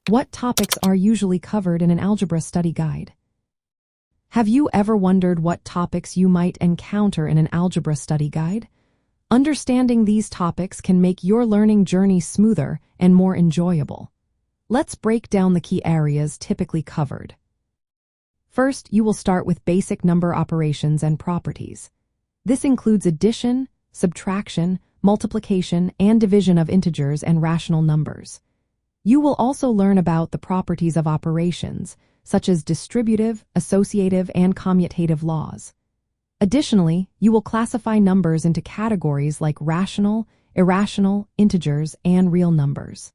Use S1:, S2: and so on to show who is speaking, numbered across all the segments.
S1: What topics are usually covered in an algebra study guide? Have you ever wondered what topics you might encounter in an algebra study guide? Understanding these topics can make your learning journey smoother and more enjoyable. Let's break down the key areas typically covered. First, you will start with basic number operations and properties. This includes addition, subtraction, multiplication, and division of integers and rational numbers. You will also learn about the properties of operations, such as distributive, associative, and commutative laws. Additionally, you will classify numbers into categories like rational, irrational, integers, and real numbers.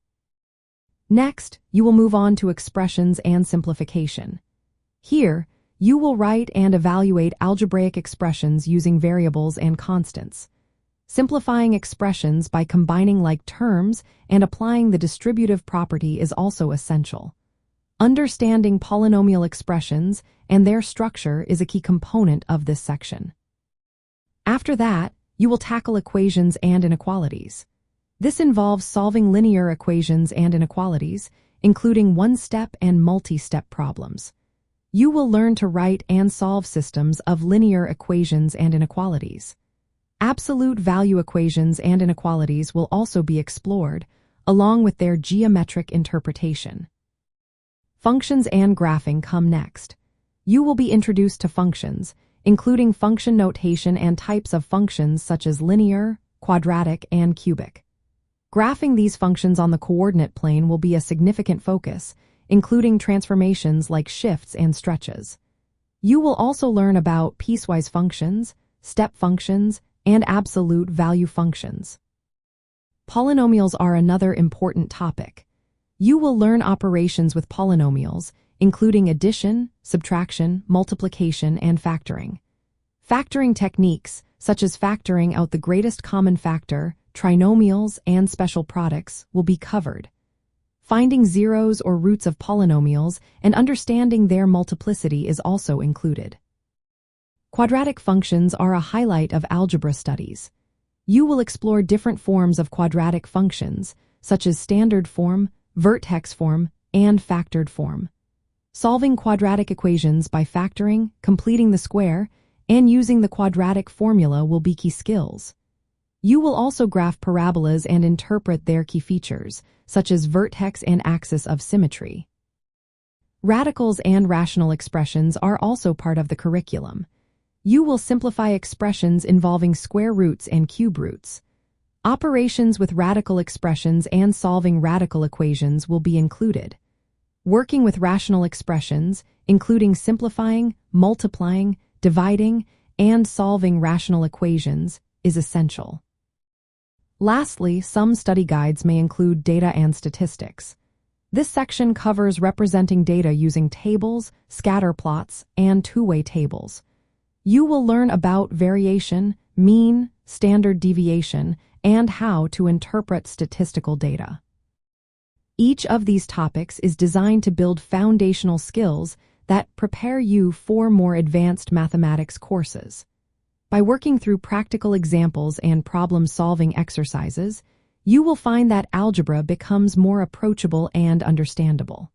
S1: Next, you will move on to expressions and simplification. Here, you will write and evaluate algebraic expressions using variables and constants. Simplifying expressions by combining like terms and applying the distributive property is also essential. Understanding polynomial expressions and their structure is a key component of this section. After that, you will tackle equations and inequalities. This involves solving linear equations and inequalities, including one-step and multi-step problems. You will learn to write and solve systems of linear equations and inequalities. Absolute value equations and inequalities will also be explored, along with their geometric interpretation. Functions and graphing come next. You will be introduced to functions, including function notation and types of functions such as linear, quadratic, and cubic. Graphing these functions on the coordinate plane will be a significant focus, including transformations like shifts and stretches. You will also learn about piecewise functions, step functions, and absolute value functions. Polynomials are another important topic. You will learn operations with polynomials, including addition, subtraction, multiplication, and factoring. Factoring techniques, such as factoring out the greatest common factor, trinomials, and special products, will be covered. Finding zeros or roots of polynomials and understanding their multiplicity is also included. Quadratic functions are a highlight of algebra studies. You will explore different forms of quadratic functions, such as standard form, vertex form, and factored form. Solving quadratic equations by factoring, completing the square, and using the quadratic formula will be key skills. You will also graph parabolas and interpret their key features, such as vertex and axis of symmetry. Radicals and rational expressions are also part of the curriculum. You will simplify expressions involving square roots and cube roots. Operations with radical expressions and solving radical equations will be included. Working with rational expressions, including simplifying, multiplying, dividing, and solving rational equations, is essential. Lastly, some study guides may include data and statistics. This section covers representing data using tables, scatter plots, and two-way tables. You will learn about variation, mean, standard deviation, and how to interpret statistical data. Each of these topics is designed to build foundational skills that prepare you for more advanced mathematics courses. By working through practical examples and problem-solving exercises, you will find that algebra becomes more approachable and understandable.